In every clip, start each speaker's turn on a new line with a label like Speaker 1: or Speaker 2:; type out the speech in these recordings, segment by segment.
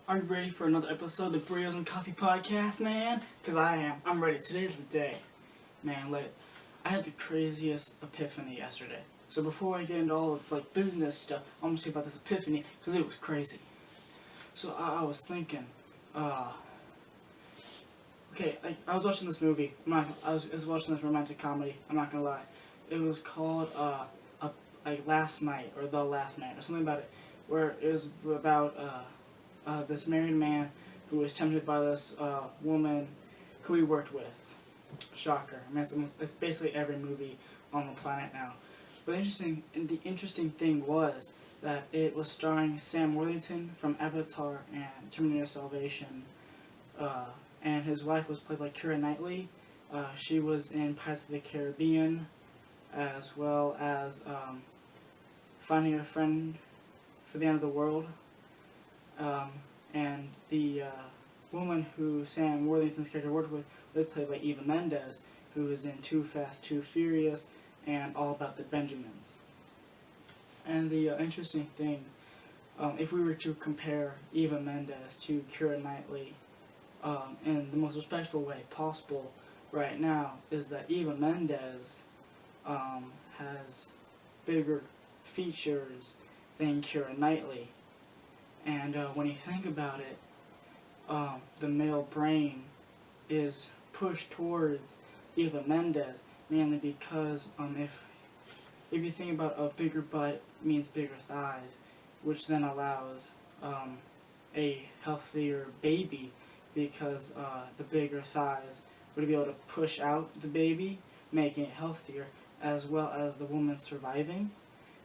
Speaker 1: Are you ready for another episode of the Burritos and Coffee Podcast, man? Because I am. I'm ready. Today's the day. Man, I had the craziest epiphany yesterday. So before I get into all of, business stuff, I'm going to say about this epiphany, because it was crazy. So I was thinking, okay, I was watching this movie. I was watching this romantic comedy. I'm not going to lie. It was called, Last Night, or The Last Night, or something about it, where it was about, this married man who was tempted by this woman who he worked with. Shocker. I mean, it's basically every movie on the planet now. But the interesting thing was that it was starring Sam Worthington from Avatar and Terminator Salvation, and his wife was played by Keira Knightley. She was in Pirates of the Caribbean, as well as Finding a Friend for the End of the World. And the woman who Sam Worthington's character worked with was played by Eva Mendes, who was in Too Fast, Too Furious, and All About the Benjamins. And the interesting thing, if we were to compare Eva Mendes to Keira Knightley in the most respectful way possible right now, is that Eva Mendes has bigger features than Keira Knightley. And when you think about it, the male brain is pushed towards Eva Mendes, mainly because if you think about a bigger butt means bigger thighs, which then allows a healthier baby, because the bigger thighs would be able to push out the baby, making it healthier, as well as the woman surviving.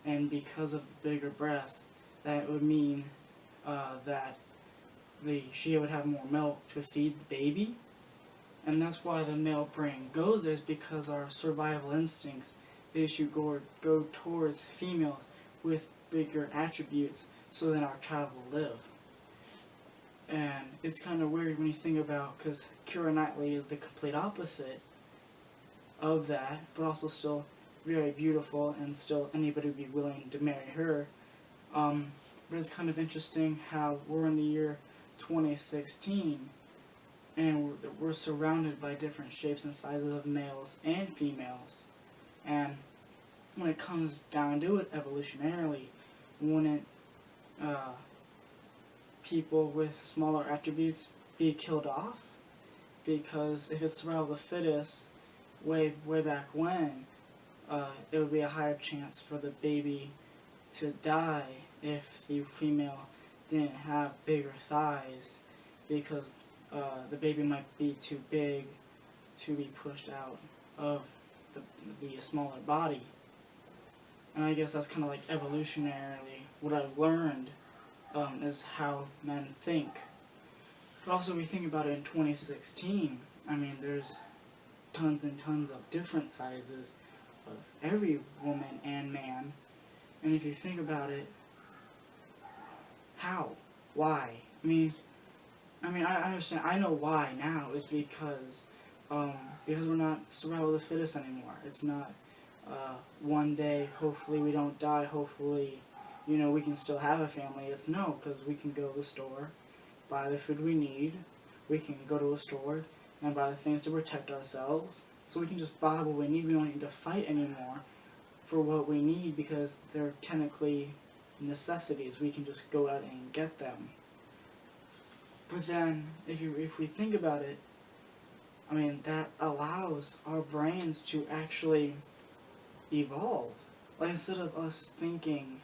Speaker 1: And because of the bigger breasts, that would mean that she would have more milk to feed the baby. And that's why the male brain goes there, is because our survival instincts is to go towards females with bigger attributes, so then our child will live. And it's kind of weird when you think about, because Keira Knightley is the complete opposite of that, but also still very beautiful, and still anybody would be willing to marry her. But it's kind of interesting how we're in the year 2016, and we're surrounded by different shapes and sizes of males and females. And when it comes down to it, evolutionarily, wouldn't people with smaller attributes be killed off? Because if it's survival of the fittest, way back when, it would be a higher chance for the baby to die if the female didn't have bigger thighs, because the baby might be too big to be pushed out of the smaller body. And I guess that's kind of like evolutionarily what I've learned, is how men think. But also, we think about it in 2016, I mean, there's tons and tons of different sizes of every woman and man. And if you think about it, how? Why? I mean, I understand. I know why now. Is because we're not survival of the fittest anymore. It's not one day, hopefully we don't die, hopefully, we can still have a family. It's no, because we can go to the store, buy the food we need. We can go to a store and buy the things to protect ourselves. So we can just buy what we need. We don't need to fight anymore for what we need, because they're technically necessities. We can just go out and get them. But then, if we think about it, I mean, that allows our brains to actually evolve. Like, instead of us thinking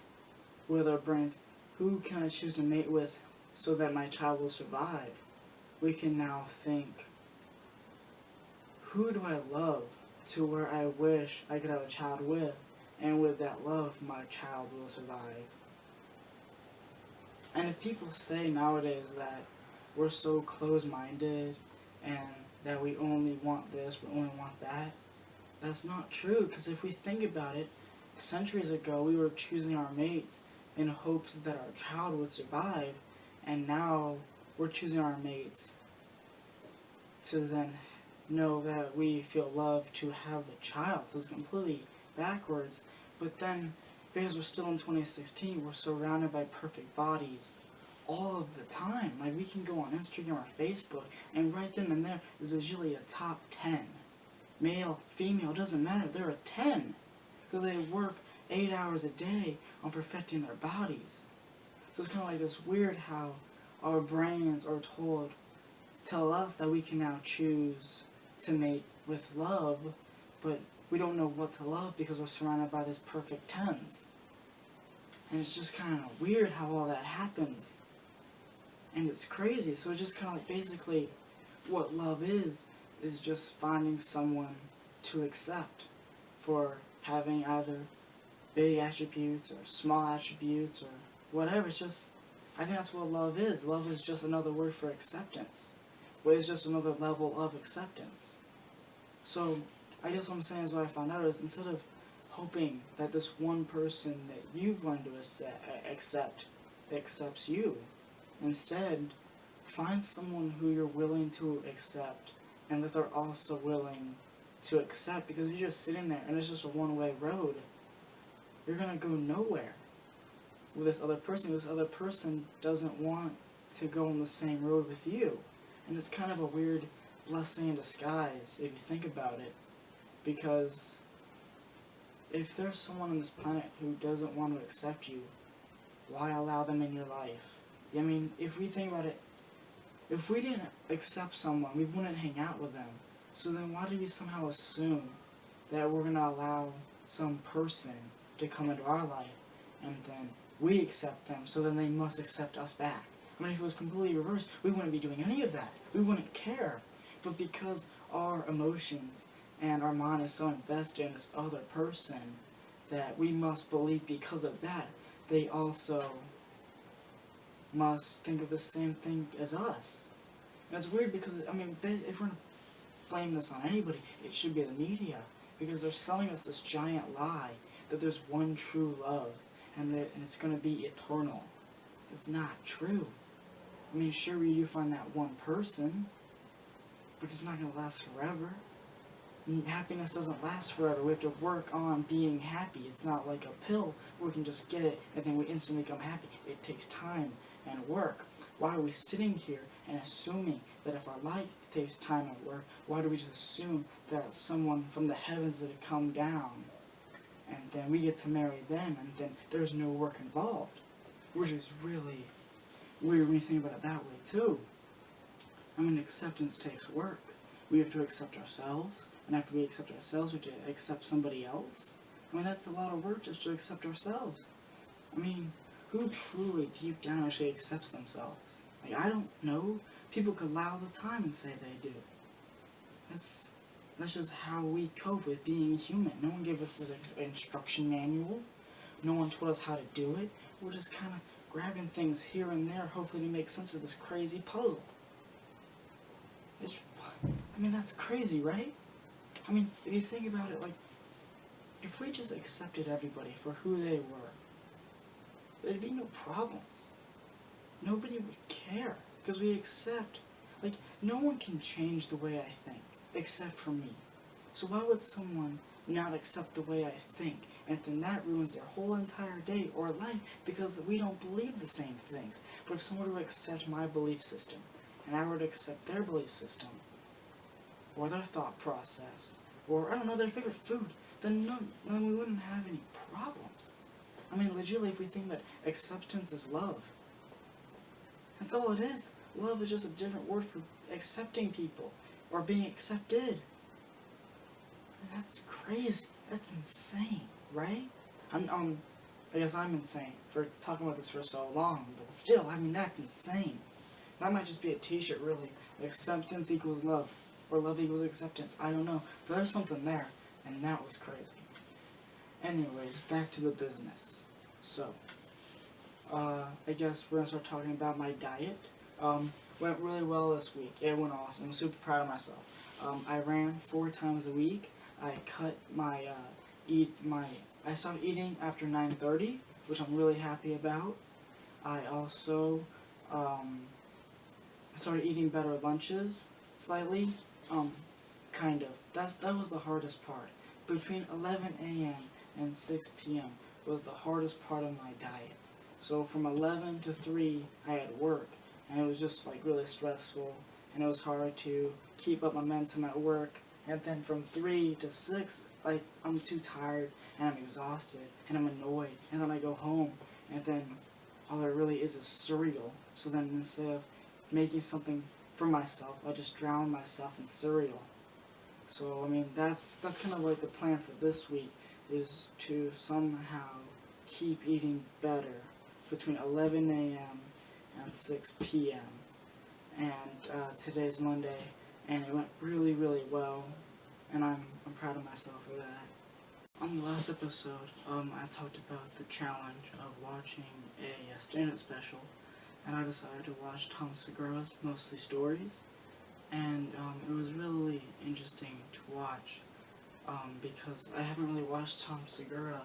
Speaker 1: with our brains, who can I choose to mate with so that my child will survive? We can now think, who do I love to where I wish I could have a child with, and with that love, my child will survive. And if people say nowadays that we're so close-minded and that we only want this, we only want that, that's not true. Because if we think about it, centuries ago we were choosing our mates in hopes that our child would survive, and now we're choosing our mates to then know that we feel love to have a child. So it's completely backwards. But then, because we're still in 2016, we're surrounded by perfect bodies all of the time. Like, we can go on Instagram or Facebook, and right then and there is usually a top 10. Male, female, doesn't matter, they're a 10. Because they work 8 hours a day on perfecting their bodies. So it's kind of like this weird how our brains are tell us that we can now choose to mate with love, but we don't know what to love because we're surrounded by this perfect 10s. And it's just kind of weird how all that happens. And it's crazy. So it's just kind of like basically what love is just finding someone to accept for having either big attributes or small attributes or whatever. It's just, I think that's what love is. Love is just another word for acceptance. Well, it's just another level of acceptance. So I guess what I'm saying is what I found out is instead of hoping that this one person that you've learned to accept accepts you, instead find someone who you're willing to accept and that they're also willing to accept, because if you're just sitting there and it's just a one-way road, you're going to go nowhere with this other person. This other person doesn't want to go on the same road with you. And it's kind of a weird blessing in disguise if you think about it, because if there's someone on this planet who doesn't want to accept you, why allow them in your life? I mean, if we think about it, if we didn't accept someone, we wouldn't hang out with them. So then why do we somehow assume that we're going to allow some person to come into our life and then we accept them, so then they must accept us back? I mean, if it was completely reversed, we wouldn't be doing any of that. We wouldn't care. But because our emotions and our mind is so invested in this other person that we must believe because of that, they also must think of the same thing as us. And it's weird because, I mean, if we're going to blame this on anybody, it should be the media. Because they're selling us this giant lie that there's one true love and it's going to be eternal. It's not true. I mean, sure, you find that one person, but it's not going to last forever. And happiness doesn't last forever. We have to work on being happy. It's not like a pill where we can just get it and then we instantly become happy. It takes time and work. Why are we sitting here and assuming that if our life takes time and work, why do we just assume that someone from the heavens did come down and then we get to marry them and then there's no work involved? Which is really weird when you think about it that way too. I mean, acceptance takes work. We have to accept ourselves, and after we accept ourselves, we have to accept somebody else. I mean, that's a lot of work just to accept ourselves. I mean, who truly, deep down, actually accepts themselves? Like, I don't know. People could lie all the time and say they do. That's just how we cope with being human. No one gave us an instruction manual. No one told us how to do it. We're just kind of grabbing things here and there, hopefully to make sense of this crazy puzzle. I mean, that's crazy, right? I mean, if you think about it, like, if we just accepted everybody for who they were, there'd be no problems. Nobody would care, because we accept. Like, no one can change the way I think, except for me. So why would someone not accept the way I think, and then that ruins their whole entire day or life because we don't believe the same things? But if someone were to accept my belief system, and I were to accept their belief system, or their thought process, or, I don't know, their favorite food, then we wouldn't have any problems. I mean, legitimately, if we think that acceptance is love, that's all it is. Love is just a different word for accepting people, or being accepted. I mean, that's crazy. That's insane, right? I guess I'm insane for talking about this for so long, but still, I mean, that's insane. That might just be a t-shirt, really. Acceptance equals love, or love equals acceptance. I don't know. But there's something there, and that was crazy. Anyways, back to the business. So, I guess we're going to start talking about my diet. Went really well this week. It went awesome. I'm super proud of myself. I ran 4 times a week. I cut I stopped eating after 9:30, which I'm really happy about. I also, started eating better lunches, slightly, kind of. That was the hardest part. Between 11 a.m. and 6 p.m. was the hardest part of my diet. So from 11 to 3, I had work, and it was just like really stressful, and it was hard to keep up momentum at work. And then from 3 to 6, like, I'm too tired, and I'm exhausted, and I'm annoyed, and then I go home, and then all there really is cereal. So then instead of making something for myself, I just drown myself in cereal. So, I mean, that's kind of like the plan for this week, is to somehow keep eating better between 11 a.m. and 6 p.m. And today's Monday, and it went really, really well, and I'm proud of myself for that. On the last episode, I talked about the challenge of watching a stand-up special, and I decided to watch Tom Segura's Mostly Stories, and it was really interesting to watch, because I haven't really watched Tom Segura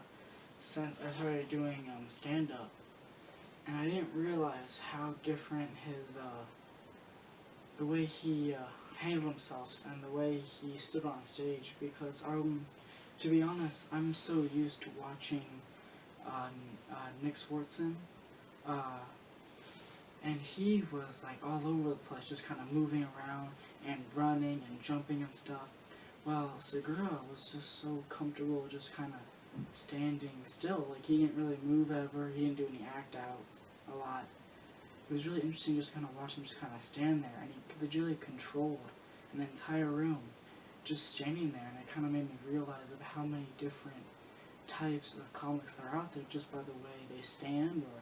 Speaker 1: since I started doing stand-up, and I didn't realize how different his, the way he handled himself and the way he stood on stage, because to be honest, I'm so used to watching Nick Swartzen, and he was like all over the place, just kind of moving around and running and jumping and stuff. While Segura was just so comfortable, just kind of standing still. Like, he didn't really move ever. He didn't do any act outs a lot. It was really interesting just kind of watch him just kind of stand there, and he legitimately controlled an entire room just standing there, and it kind of made me realize of how many different types of comics there are out there just by the way they stand, or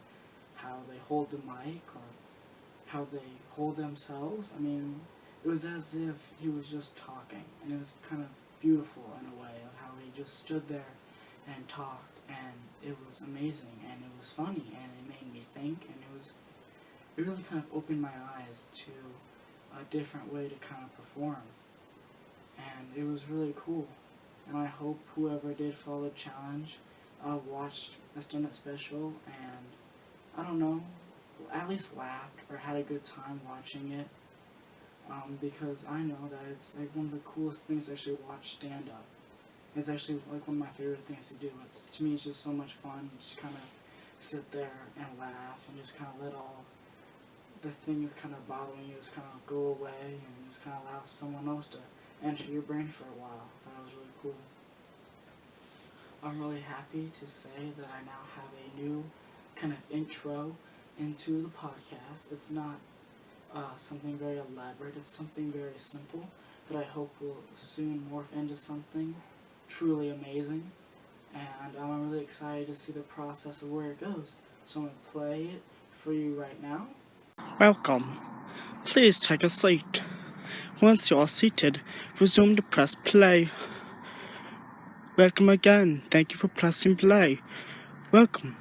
Speaker 1: how they hold the mic, or how they hold themselves. I mean, it was as if he was just talking, and it was kind of beautiful in a way of how he just stood there and talked, and it was amazing, and it was funny, and it made me think, and it really kind of opened my eyes to a different way to kind of perform, and it was really cool. And I hope whoever did follow the challenge watched the stand-up special and, I don't know, at least laughed or had a good time watching it, because I know that it's like one of the coolest things to actually watch stand-up. It's actually like one of my favorite things to do. To me, it's just so much fun. You just kind of sit there and laugh and just kind of let all the things kind of bothering you just kind of go away, and just kind of allow someone else to enter your brain for a while. That was really cool. I'm really happy to say that I now have a new kind of intro into the podcast. It's not something very elaborate. It's something very simple that I hope will soon morph into something truly amazing. And I'm really excited to see the process of where it goes. So I'm going to play it for you right now. Welcome. Please take a seat. Once you are seated, resume to press play. Welcome again. Thank you for pressing play. Welcome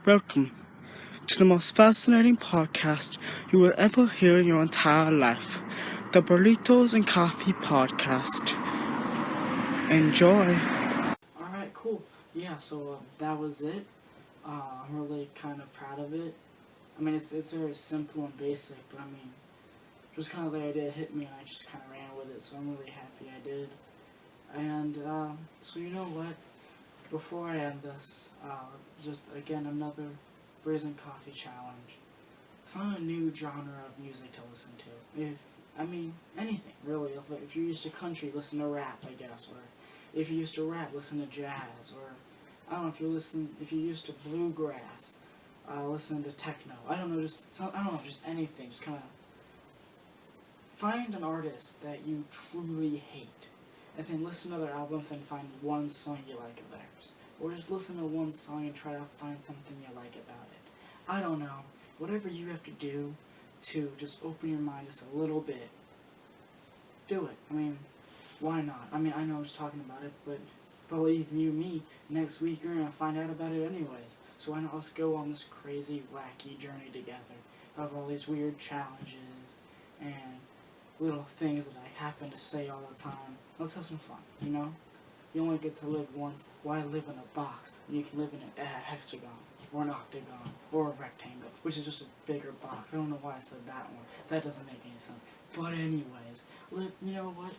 Speaker 1: to the most fascinating podcast you will ever hear in your entire life, the Burritos and Coffee Podcast. Enjoy. Alright, cool. Yeah, so that was it. I'm really kind of proud of it. I mean, it's very simple and basic, but I mean, just kind of the idea hit me and I just kind of ran with it, so I'm really happy I did. And, so you know what? Before I end this, just again another Brazen Coffee Challenge. Find a new genre of music to listen to. Anything, really. If you're used to country, listen to rap, I guess. Or if you're used to rap, listen to jazz. Or, I don't know, if you're used to bluegrass, listen to techno. I don't know, just anything. Just kind of find an artist that you truly hate, and then listen to their albums and find one song you like of theirs. Or just listen to one song and try to find something you like about it. I don't know. Whatever you have to do to just open your mind just a little bit, do it. I mean, why not? I mean, I know I was talking about it, but believe you me, next week you're going to find out about it anyways. So why not let's go on this crazy, wacky journey together of all these weird challenges and little things that I happen to say all the time. Let's have some fun, you know? You only get to live once. Why live in a box when you can live in a hexagon, or an octagon, or a rectangle, which is just a bigger box? I don't know why I said that one. That doesn't make any sense. But anyways, you know what?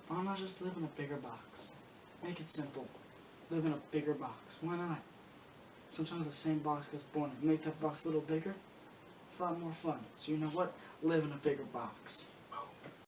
Speaker 1: Why not just live in a bigger box? Make it simple. Live in a bigger box. Why not? sometimes the same box gets boring. Make that box a little bigger, it's a lot more fun. So you know what? Live in a bigger box.